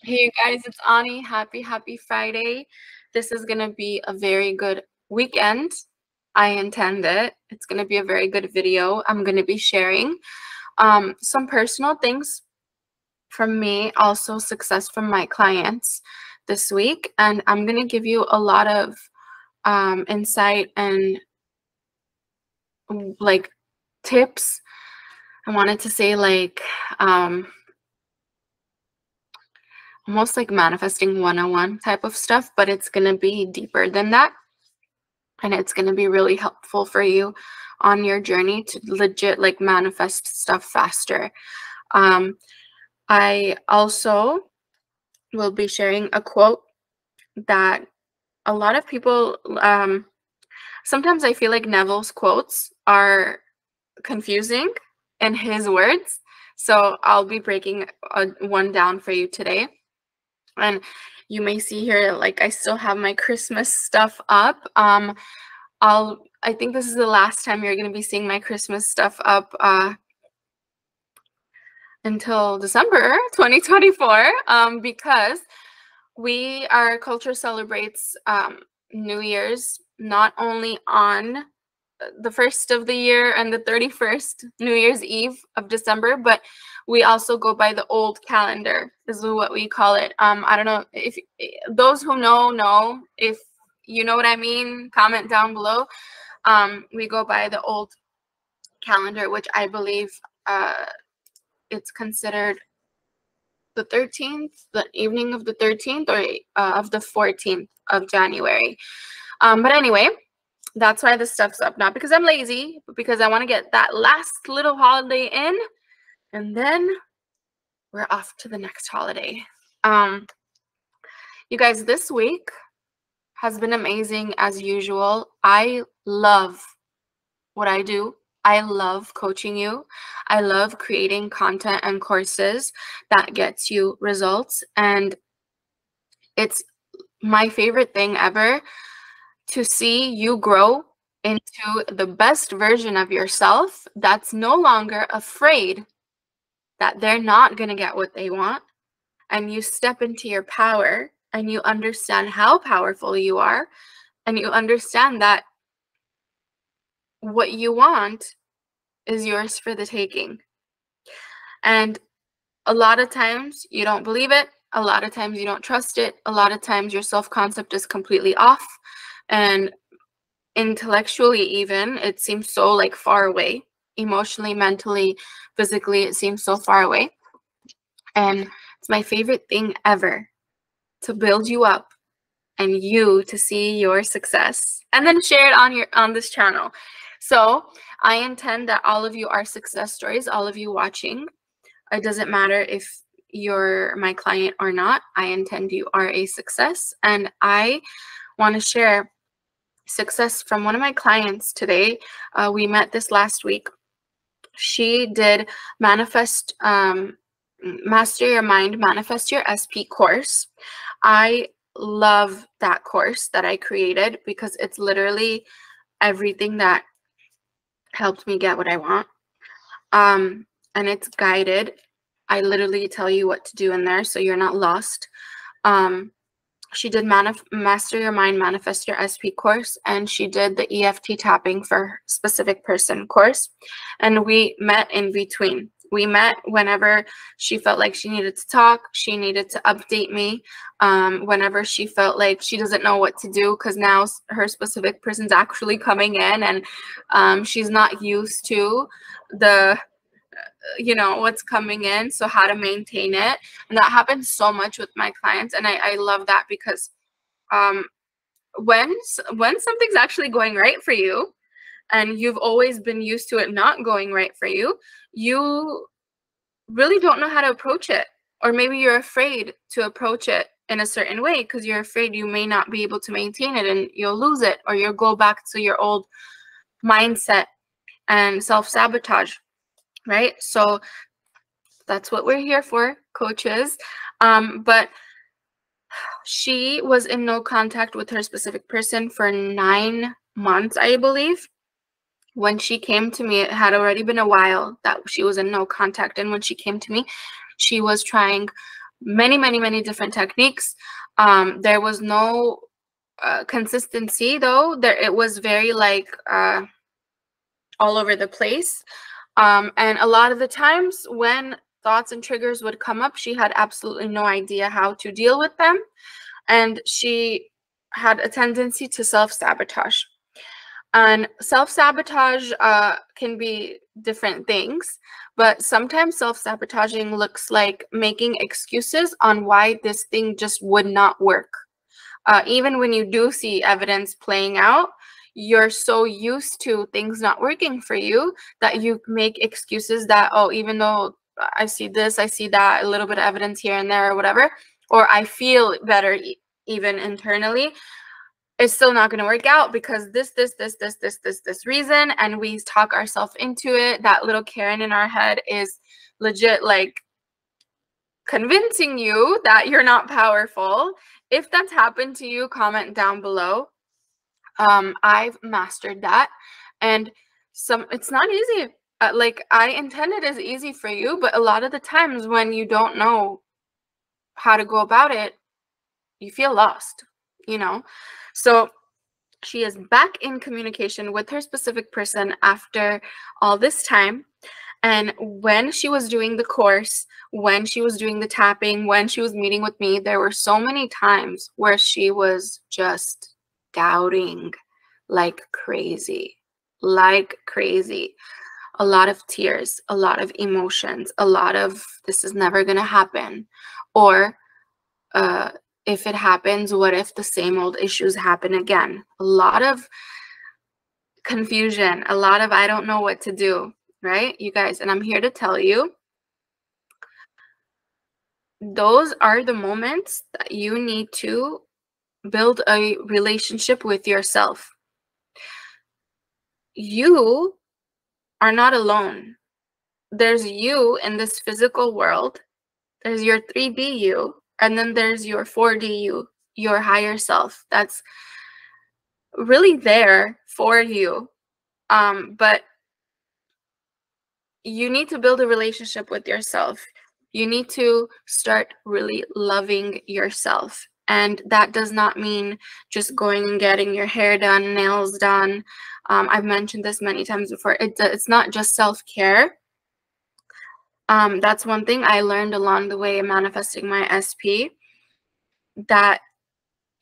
Hey you guys, it's Ani. Happy Friday. This is going to be a very good weekend. I intend it. It's going to be a very good video. I'm going to be sharing some personal things from me, also success from my clients this week. And I'm going to give you a lot of insight and like tips. I wanted to say almost like manifesting 101 type of stuff, but it's going to be deeper than that. And it's going to be really helpful for you on your journey to legit like manifest stuff faster. I also will be sharing a quote that a lot of people, sometimes I feel like Neville's quotes are confusing in his words. So I'll be breaking one down for you today. And you may see here, like I still have my Christmas stuff up. I think this is the last time you're going to be seeing my Christmas stuff up until December 2024, because our culture celebrates New Year's not only on the 1st of the year and the 31st, New Year's Eve of December, but we also go by the old calendar, is what we call it. I don't know if those who know. If you know what I mean, comment down below. We go by the old calendar, which I believe it's considered the 13th, the evening of the 13th, or of the 14th of January. But anyway, that's why this stuff's up. Not because I'm lazy, but because I want to get that last little holiday in, and then we're off to the next holiday. You guys, this week has been amazing as usual. I love what I do. I love coaching you. I love creating content and courses that gets you results. And it's my favorite thing ever to see you grow into the best version of yourself that's no longer afraid that they're not going to get what they want. And you step into your power and you understand how powerful you are. And you understand that what you want is yours for the taking. And a lot of times you don't believe it. A lot of times you don't trust it. A lot of times your self-concept is completely off. And intellectually even, it seems so like far away. Emotionally, mentally, physically, it seems so far away. And it's my favorite thing ever to build you up and you to see your success and then share it on this channel. So I intend that all of you are success stories, all of you watching. It doesn't matter if you're my client or not. I intend you are a success. And I want to share success from one of my clients today. We met this last week. She did Manifest, Master Your Mind, Manifest Your SP course. I love that course that I created because it's literally everything that helped me get what I want. And it's guided. I literally tell you what to do in there so you're not lost. She did Master Your Mind, Manifest Your SP course, and she did the EFT tapping for specific person course. And we met in between. We met whenever she felt like she needed to talk. She needed to update me whenever she felt like she doesn't know what to do because now her specific person's actually coming in and she's not used to the what's coming in, so how to maintain it. And that happens so much with my clients, and I love that because when something's actually going right for you and you've always been used to it not going right for you, you really don't know how to approach it, or maybe you're afraid to approach it in a certain way because you're afraid you may not be able to maintain it and you'll lose it, or you'll go back to your old mindset and self-sabotage. Right? So that's what we're here for, coaches. But she was in no contact with her specific person for 9 months, I believe. When she came to me, it had already been a while that she was in no contact. And when she came to me, she was trying many, many, many different techniques. There was no consistency though. It was very like all over the place. And a lot of the times when thoughts and triggers would come up, she had absolutely no idea how to deal with them. And she had a tendency to self-sabotage. And self-sabotage can be different things, but sometimes self-sabotaging looks like making excuses on why this thing just would not work. Even when you do see evidence playing out, you're so used to things not working for you that you make excuses that, oh, even though I see this, I see that, a little bit of evidence here and there or whatever, or I feel better even internally, it's still not going to work out because this reason, and we talk ourselves into it. That little Karen in our head is legit like convincing you that you're not powerful. If that's happened to you, comment down below. I've mastered that, and it's not easy. Like, I intend it as easy for you, but a lot of the times when you don't know how to go about it, you feel lost, you know? So she is back in communication with her specific person after all this time. And when she was doing the course, when she was doing the tapping, when she was meeting with me, there were so many times where she was just doubting like crazy, like crazy. A lot of tears, a lot of emotions, a lot of this is never going to happen. Or if it happens, what if the same old issues happen again? A lot of confusion, a lot of I don't know what to do, right, you guys? And I'm here to tell you, those are the moments that you need to build a relationship with yourself. You are not alone. There's you in this physical world. There's your 3D you, and then there's your 4D you, your higher self. That's really there for you. But you need to build a relationship with yourself. You need to start really loving yourself. And that does not mean just going and getting your hair done, nails done. I've mentioned this many times before. It's not just self-care. That's one thing I learned along the way manifesting my SP, that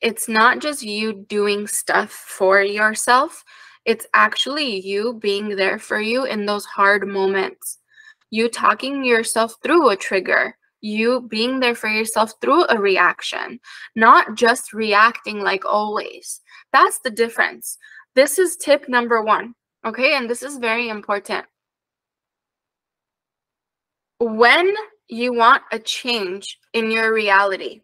it's not just you doing stuff for yourself. It's actually you being there for you in those hard moments. You talking yourself through a trigger. You being there for yourself through a reaction. Not just reacting like always. That's the difference. This is tip number 1. Okay, and this is very important. When you want a change in your reality,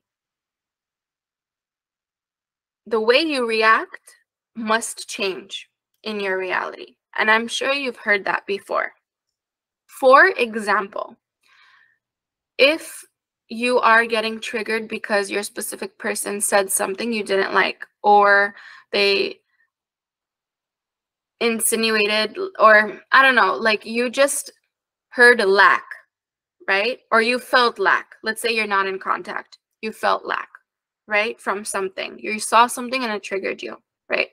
the way you react must change in your reality. And I'm sure you've heard that before. For example, if you are getting triggered because your specific person said something you didn't like, or they insinuated, or I don't know, like you just heard a lack, right? Or you felt lack. Let's say you're not in contact. You felt lack, right? From something. You saw something and it triggered you, right?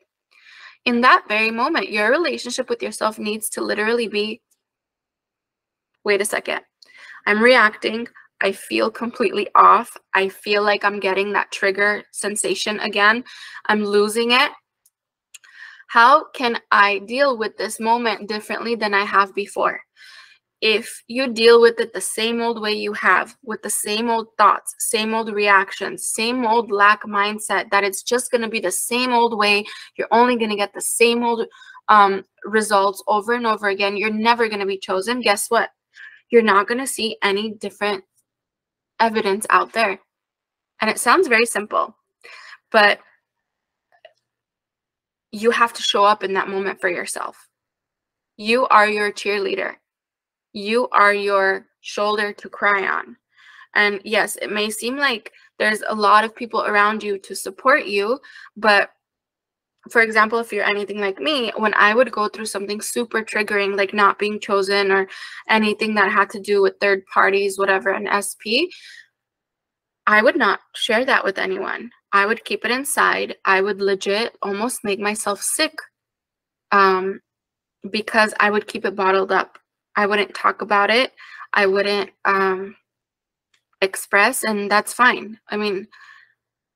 In that very moment, your relationship with yourself needs to literally be, wait a second, I'm reacting. I feel completely off. I feel like I'm getting that trigger sensation again. I'm losing it. How can I deal with this moment differently than I have before? If you deal with it the same old way you have, with the same old thoughts, same old reactions, same old lack mindset, that it's just going to be the same old way, you're only going to get the same old results over and over again, you're never going to be chosen. Guess what? You're not going to see any different evidence out there. And it sounds very simple, but you have to show up in that moment for yourself. You are your cheerleader. You are your shoulder to cry on. And yes, it may seem like there's a lot of people around you to support you, but for example, if you're anything like me, when I would go through something super triggering, like not being chosen or anything that had to do with third parties, whatever, an SP, I would not share that with anyone. I would keep it inside. I would legit almost make myself sick, because I would keep it bottled up. I wouldn't talk about it. I wouldn't express, and that's fine. I mean,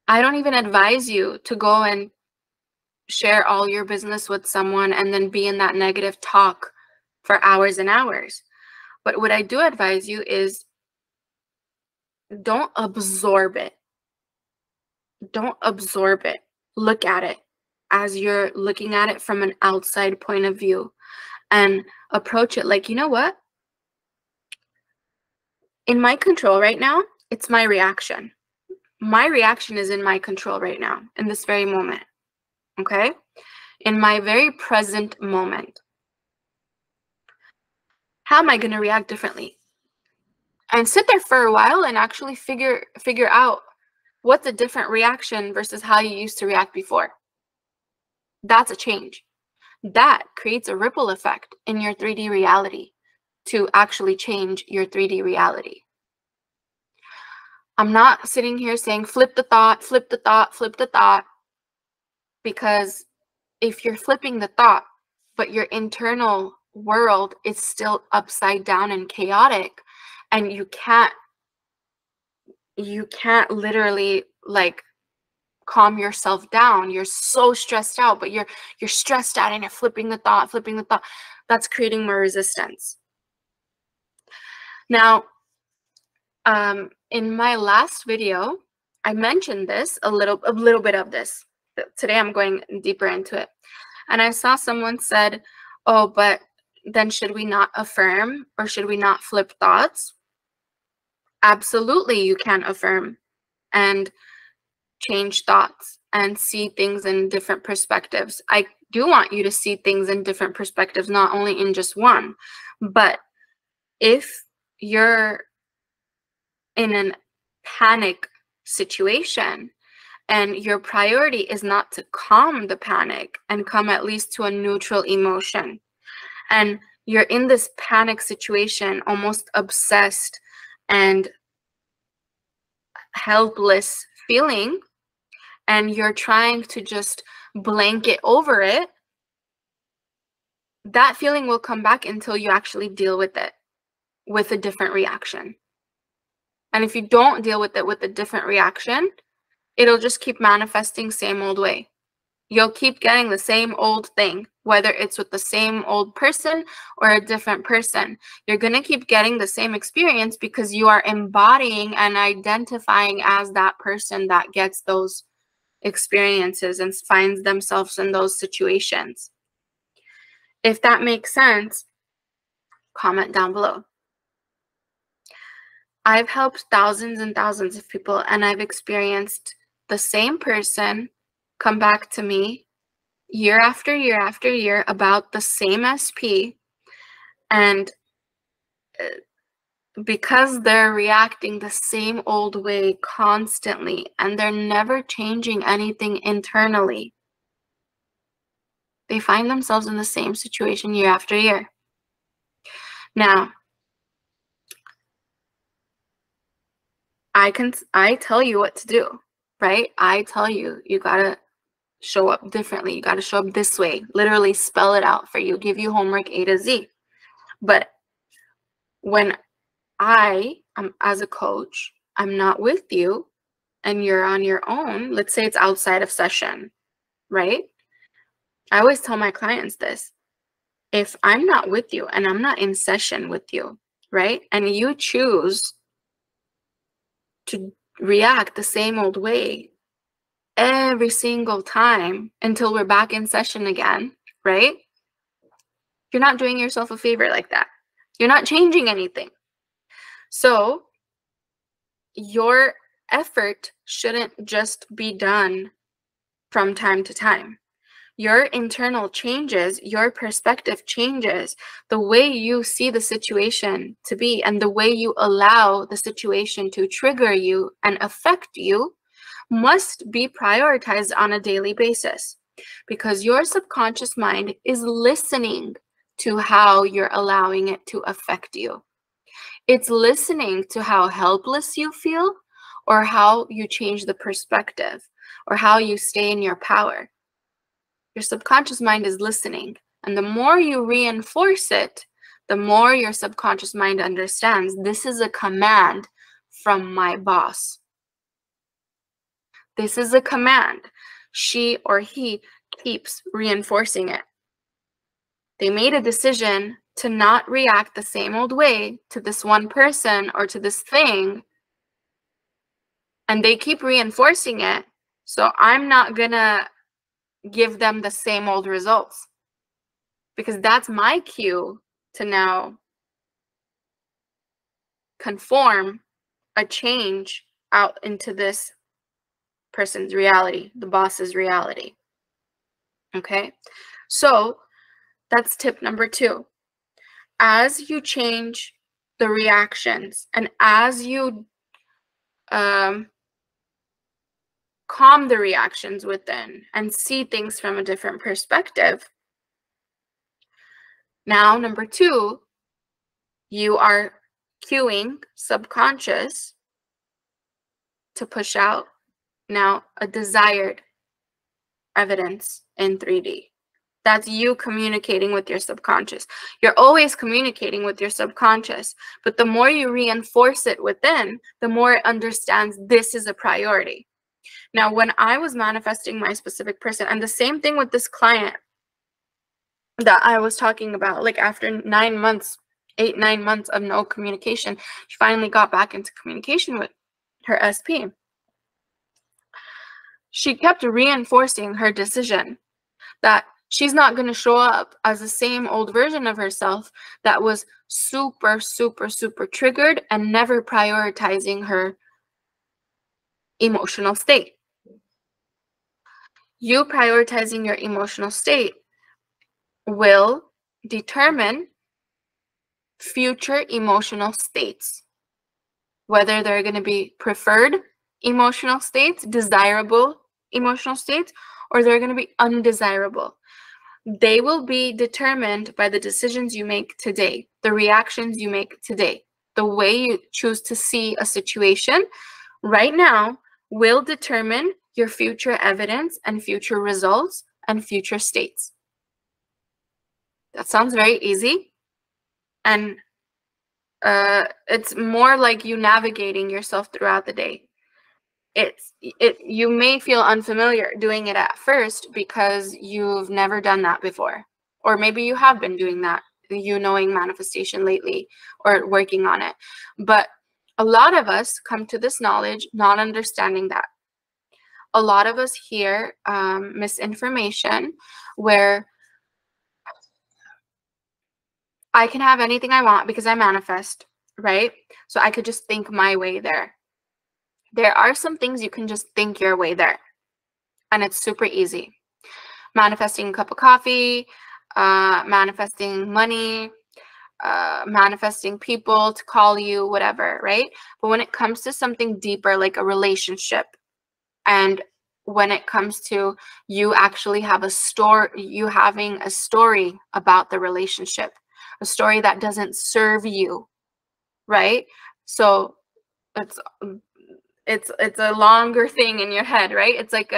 I don't even advise you to go and share all your business with someone and then be in that negative talk for hours and hours. But what I do advise you is don't absorb it. Don't absorb it. Look at it as you're looking at it from an outside point of view, and approach it like, you know what? In my control right now, it's my reaction. My reaction is in my control right now, in this very moment. Okay? In my very present moment. How am I going to react differently? And sit there for a while and actually figure out what's a different reaction versus how you used to react before. That's a change. That creates a ripple effect in your 3D reality to actually change your 3D reality. I'm not sitting here saying flip the thought, flip the thought, flip the thought, because if you're flipping the thought, but your internal world is still upside down and chaotic, and you can't literally like calm yourself down. You're so stressed out, but you're stressed out and you're flipping the thought. That's creating more resistance. Now, in my last video, I mentioned this a little bit of this. Today I'm going deeper into it. And I saw someone said, oh, but then should we not affirm, or should we not flip thoughts? Absolutely, you can affirm and change thoughts and see things in different perspectives. I do want you to see things in different perspectives, not only in just one. But if you're in a panic situation and your priority is not to calm the panic and come at least to a neutral emotion, and you're in this panic situation, almost obsessed and helpless feeling, and you're trying to just blanket over it, that feeling will come back until you actually deal with it with a different reaction. And if you don't deal with it with a different reaction, it'll just keep manifesting same old way. You'll keep getting the same old thing, whether it's with the same old person or a different person. You're going to keep getting the same experience because you are embodying and identifying as that person that gets those experiences and finds themselves in those situations. If that makes sense, comment down below. I've helped thousands and thousands of people, and I've experienced the same person come back to me year after year after year about the same SP, and because they're reacting the same old way constantly and they're never changing anything internally, they find themselves in the same situation year after year. Now, I tell you what to do, right? I tell you, you gotta show up differently. You gotta show up this way. Literally spell it out for you. Give you homework A to Z. But when I am, as a coach, I'm not with you and you're on your own, let's say it's outside of session, right? I always tell my clients this. If I'm not with you and I'm not in session with you, right? And you choose to react the same old way every single time until we're back in session again, right? You're not doing yourself a favor like that. You're not changing anything. So your effort shouldn't just be done from time to time. Your internal changes, your perspective changes, the way you see the situation to be, and the way you allow the situation to trigger you and affect you must be prioritized on a daily basis, because your subconscious mind is listening to how you're allowing it to affect you. It's listening to how helpless you feel or how you change the perspective, or how you stay in your power. Your subconscious mind is listening. And the more you reinforce it, the more your subconscious mind understands this is a command from my boss. This is a command. She or he keeps reinforcing it. They made a decision to not react the same old way to this one person or to this thing, and they keep reinforcing it. So I'm not gonna give them the same old results, because that's my cue to now conform a change out into this person's reality, the boss's reality. Okay, so that's tip number 2. As you change the reactions and as you calm the reactions within and see things from a different perspective, now number 2, you are cueing subconscious to push out now a desired evidence in 3D. That's you communicating with your subconscious. You're always communicating with your subconscious, but the more you reinforce it within, the more it understands this is a priority. Now, when I was manifesting my specific person, and the same thing with this client that I was talking about, like after 9 months, 8-9 months of no communication, she finally got back into communication with her SP. She kept reinforcing her decision that she's not going to show up as the same old version of herself that was super, super, super triggered and never prioritizing her emotional state. You prioritizing your emotional state will determine future emotional states, whether they're going to be preferred emotional states, desirable emotional states, or they're going to be undesirable. They will be determined by the decisions you make today, the reactions you make today. The way you choose to see a situation right now will determine your future evidence and future results and future states. That sounds very easy. And it's more like you navigating yourself throughout the day. You may feel unfamiliar doing it at first because you've never done that before, or maybe you have been doing that, knowing manifestation lately or working on it. But a lot of us come to this knowledge not understanding that. A lot of us hear misinformation where I can have anything I want because I manifest, right? So I could just think my way there. There are some things you can just think your way there, and it's super easy. Manifesting a cup of coffee, manifesting money, manifesting people to call you, whatever, right? But when it comes to something deeper, like a relationship, and when it comes to you actually have you having a story about the relationship, a story that doesn't serve you, right? So it's a longer thing in your head, right? It's like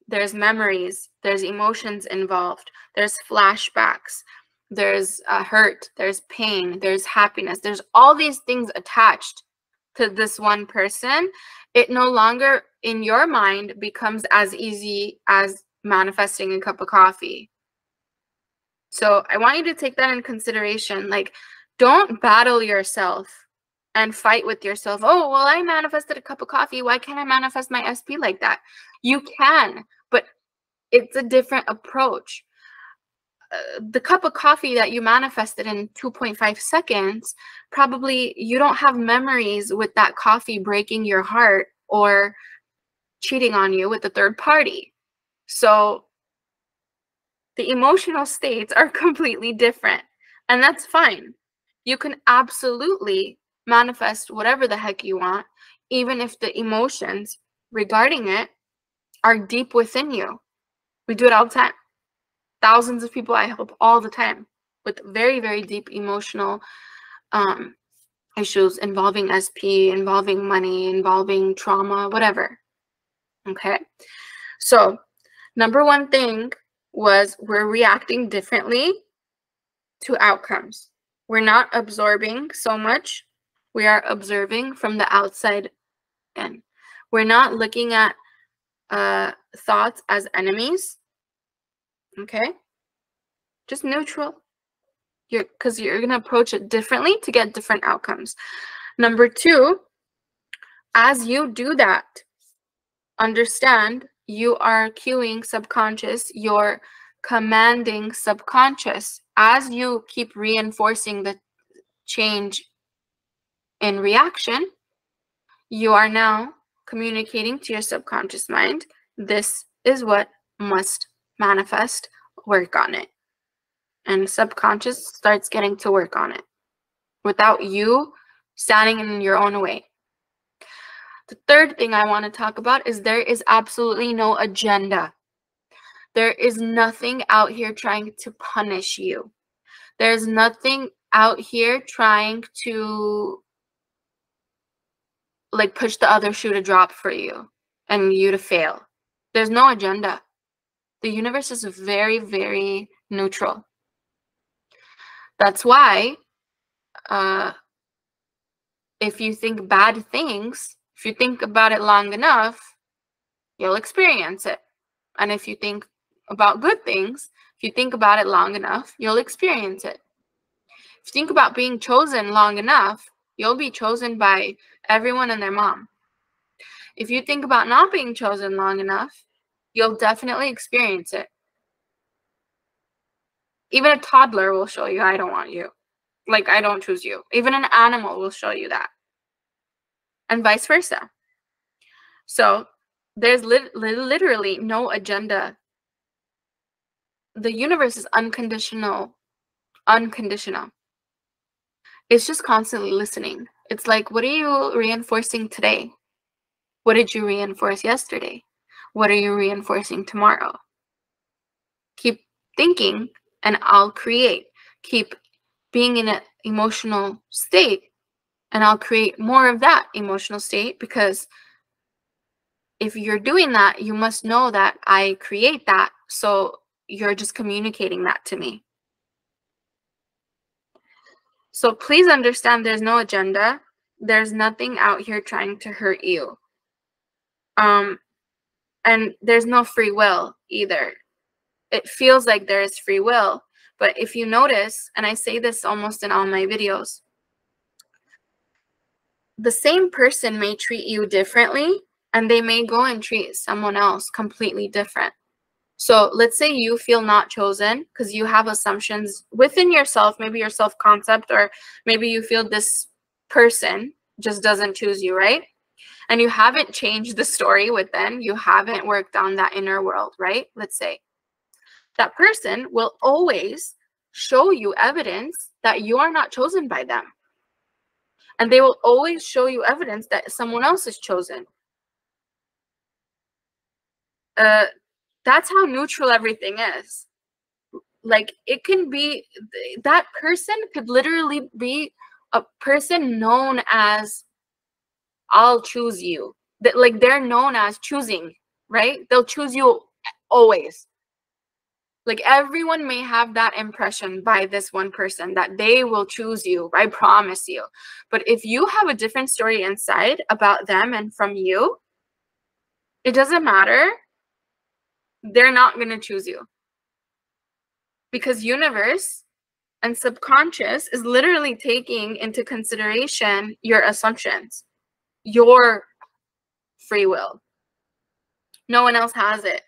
there's memories, there's emotions involved, there's flashbacks, there's hurt, there's pain, there's happiness, there's all these things attached to this one person. It no longer in your mind becomes as easy as manifesting a cup of coffee. So I want you to take that in consideration. Like, don't battle yourself and fight with yourself. Oh, well, I manifested a cup of coffee. Why can't I manifest my SP like that? You can, but it's a different approach. The cup of coffee that you manifested in 2.5 seconds, probably you don't have memories with that coffee breaking your heart or cheating on you with a third party. So the emotional states are completely different, and that's fine. You can absolutely manifest whatever the heck you want, even if the emotions regarding it are deep within you. We do it all the time. Thousands of people I help all the time with very, very deep emotional issues involving SP, involving money, involving trauma, whatever. Okay. So, number one thing was we're reacting differently to outcomes. We're not absorbing so much. We are observing from the outside in. We're not looking at thoughts as enemies. Okay? Just neutral. Because you're going to approach it differently to get different outcomes. Number two, as you do that, understand you are cueing subconscious, you're commanding subconscious. As you keep reinforcing the change in reaction, you are now communicating to your subconscious mind, this is what must manifest, work on it. And subconscious starts getting to work on it without you standing in your own way. The third thing I want to talk about is there is absolutely no agenda. There is nothing out here trying to punish you. There's nothing out here trying to like push the other shoe to drop for you and you to fail. There's no agenda. The universe is very, very neutral. That's why if you think bad things, if you think about it long enough, you'll experience it. And if you think about good things, if you think about it long enough, you'll experience it. If you think about being chosen long enough, you'll be chosen by everyone and their mom. If you think about not being chosen long enough, you'll definitely experience it. Even a toddler will show you, I don't want you. Like, I don't choose you. Even an animal will show you that. And vice versa. So there's literally no agenda. The universe is unconditional. Unconditional. It's just constantly listening. It's like, what are you reinforcing today? What did you reinforce yesterday? What are you reinforcing tomorrow? Keep thinking and I'll create. Keep being in an emotional state and I'll create more of that emotional state, because if you're doing that, you must know that I create that. So you're just communicating that to me. So please understand there's no agenda. There's nothing out here trying to hurt you. And there's no free will either. It feels like there is free will, but if you notice, and I say this almost in all my videos, the same person may treat you differently and they may go and treat someone else completely different. So let's say you feel not chosen because you have assumptions within yourself, maybe your self-concept, or maybe you feel this person just doesn't choose you, right? And you haven't changed the story within, you haven't worked on that inner world, right? Let's say that person will always show you evidence that you are not chosen by them. And they will always show you evidence that someone else is chosen. That's how neutral everything is. Like, it can be, that person could literally be a person known as, I'll choose you. That, like, they're known as choosing, right? They'll choose you always. Like, everyone may have that impression by this one person that they will choose you, I promise you. But if you have a different story inside about them and from you, it doesn't matter. They're not going to choose you. Because universe and subconscious is literally taking into consideration your assumptions, your free will. No one else has it.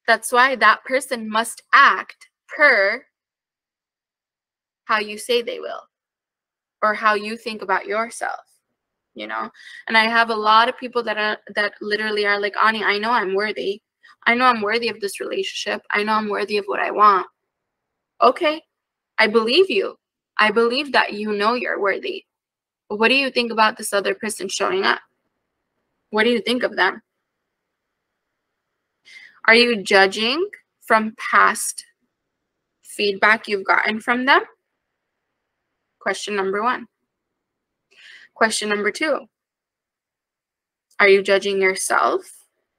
That's why that person must act per how you say they will, or how you think about yourself, you know? And I have a lot of people that literally are like, Ani, I know I'm worthy. I know I'm worthy of this relationship. I know I'm worthy of what I want. Okay, I believe you. I believe that you know you're worthy. But what do you think about this other person showing up? What do you think of them? Are you judging from past feedback you've gotten from them? Question number one. Question number 2. Are you judging yourself?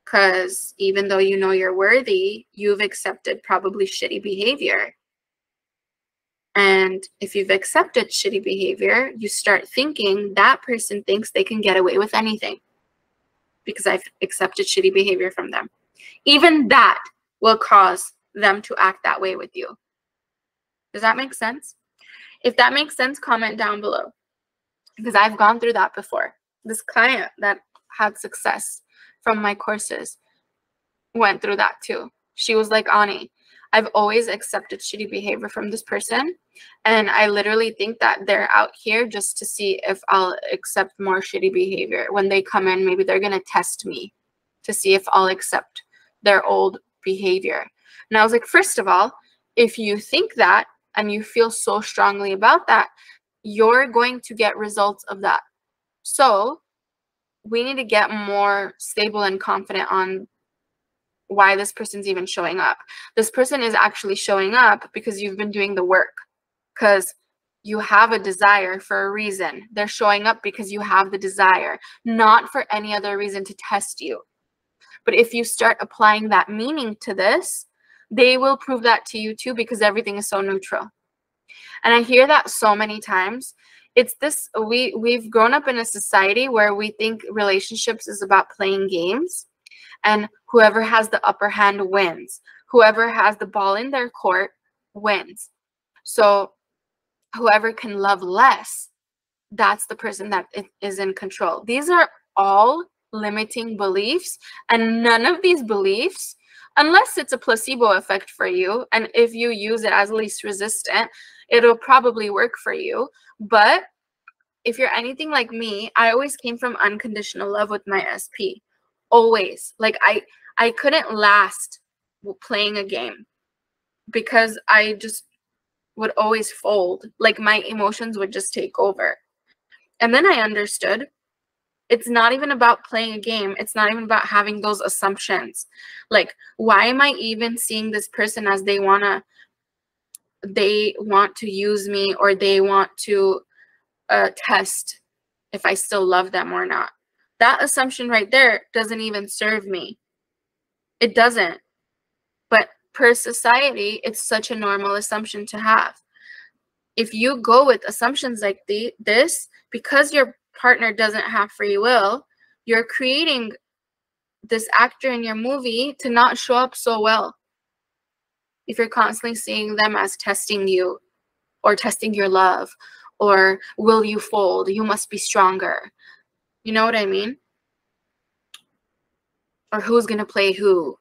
Because even though you know you're worthy, you've accepted probably shitty behavior. And if you've accepted shitty behavior, you start thinking that person thinks they can get away with anything because I've accepted shitty behavior from them. Even that will cause them to act that way with you. Does that make sense? If that makes sense, comment down below, because I've gone through that before. This client that had success from my courses went through that too. She was like, Ani, I've always accepted shitty behavior from this person, and I literally think that they're out here just to see if I'll accept more shitty behavior. When they come in, maybe they're going to test me to see if I'll accept their old behavior. And I was like, first of all, if you think that and you feel so strongly about that, you're going to get results of that. So we need to get more stable and confident on why this person's even showing up. This person is actually showing up because you've been doing the work, because you have a desire for a reason. They're showing up because you have the desire, not for any other reason to test you. But if you start applying that meaning to this, they will prove that to you too, because everything is so neutral. And I hear that so many times. It's this, we've grown up in a society where we think relationships is about playing games, and whoever has the upper hand wins. Whoever has the ball in their court wins. So whoever can love less, that's the person that is in control. These are all limiting beliefs, and none of these beliefs, unless it's a placebo effect for you, and if you use it as least resistant, it'll probably work for you. But if you're anything like me, I always came from unconditional love with my SP. Always. Like I couldn't last playing a game because I just would always fold. Like my emotions would just take over. And then I understood it's not even about playing a game. It's not even about having those assumptions. Like, why am I even seeing this person as they want to use me, or they want to test if I still love them or not? That assumption right there doesn't even serve me. It doesn't. But per society, it's such a normal assumption to have. If you go with assumptions like this, because your partner doesn't have free will, you're creating this actor in your movie to not show up so well. If you're constantly seeing them as testing you, or testing your love, or will you fold? You must be stronger. You know what I mean? Or who's going to play who?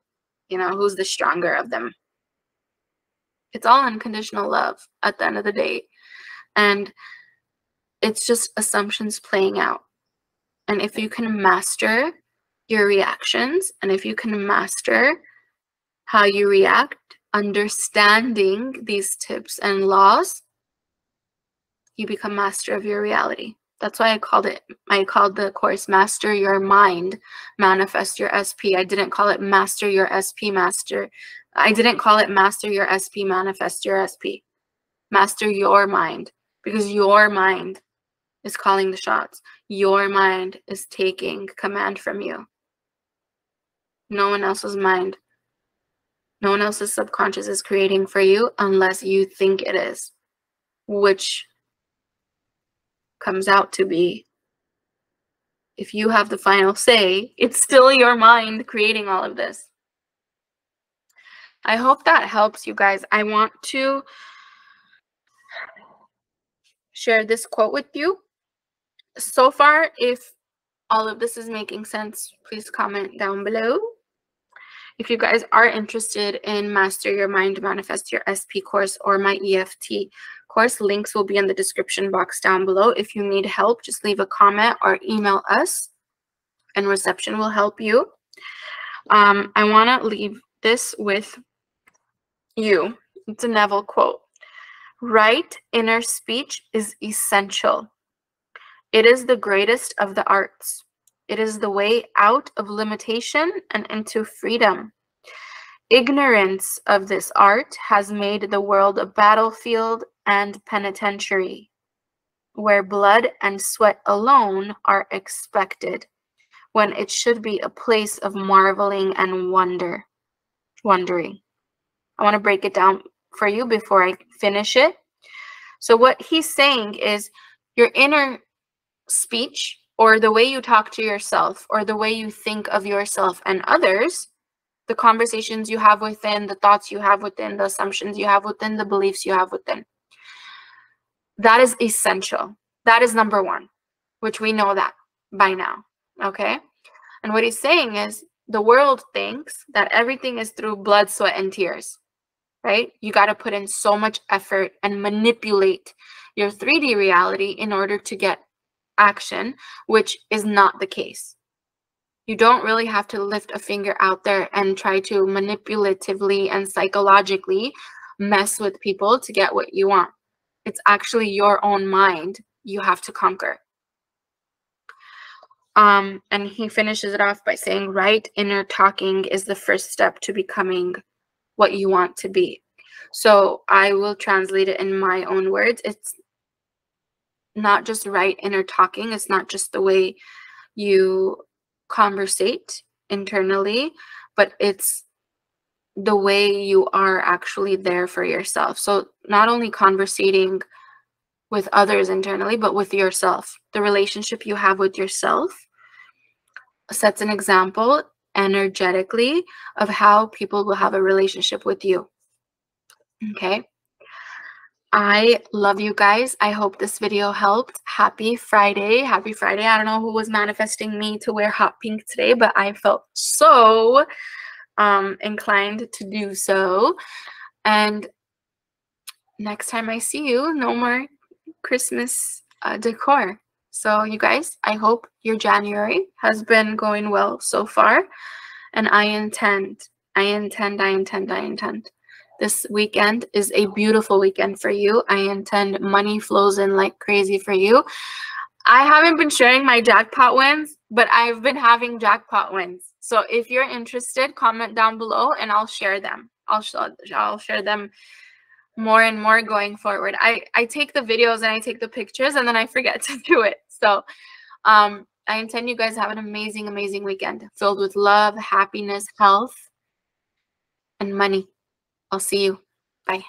You know, who's the stronger of them? It's all unconditional love at the end of the day. And it's just assumptions playing out. And if you can master your reactions, and if you can master how you react, understanding these tips and laws, you become master of your reality. That's why I called the course Master Your Mind, Manifest Your SP. I didn't call it Master Your SP Master. I didn't call it Master Your SP, Manifest Your SP. Master your mind, because your mind is calling the shots. Your mind is taking command from you. No one else's mind, no one else's subconscious is creating for you unless you think it is, which comes out to be, if you have the final say, it's still your mind creating all of this. I hope that helps you guys. I want to share this quote with you. So far, if all of this is making sense, please comment down below. If you guys are interested in Master Your Mind, Manifest Your SP course, or my EFT course, links will be in the description box down below. If you need help, just leave a comment or email us, and reception will help you. I want to leave this with you. It's a Neville quote. Right inner speech is essential. It is the greatest of the arts. It is the way out of limitation and into freedom. Ignorance of this art has made the world a battlefield and penitentiary. where blood and sweat alone are expected, when it should be a place of marveling and wondering. I want to break it down for you before I finish it. So what he's saying is your inner speech, or the way you talk to yourself, or the way you think of yourself and others, the conversations you have within, the thoughts you have within, the assumptions you have within, the beliefs you have within, that is essential. That is number one, which we know that by now, okay? And what he's saying is the world thinks that everything is through blood, sweat, and tears, right? You got to put in so much effort and manipulate your 3D reality in order to get action, which is not the case. You don't really have to lift a finger out there and try to manipulatively and psychologically mess with people to get what you want. It's actually your own mind you have to conquer. And he finishes it off by saying, right inner talking is the first step to becoming what you want to be. So I will translate it in my own words. It's not just right inner talking. It's not just the way you conversate internally, but it's the way you are actually there for yourself. So not only conversating with others internally, but with yourself. The relationship you have with yourself sets an example energetically of how people will have a relationship with you. Okay? I love you guys. I hope this video helped. Happy Friday. Happy Friday. I don't know who was manifesting me to wear hot pink today, but I felt so inclined to do so. And next time I see you, no more Christmas decor. So you guys, I hope your January has been going well so far. And I intend. This weekend is a beautiful weekend for you. I intend money flows in like crazy for you. I haven't been sharing my jackpot wins, but I've been having jackpot wins. So if you're interested, comment down below and I'll share them. I'll share them more and more going forward. I take the videos and I take the pictures and then I forget to do it. So I intend you guys have an amazing, amazing weekend filled with love, happiness, health, and money. I'll see you. Bye.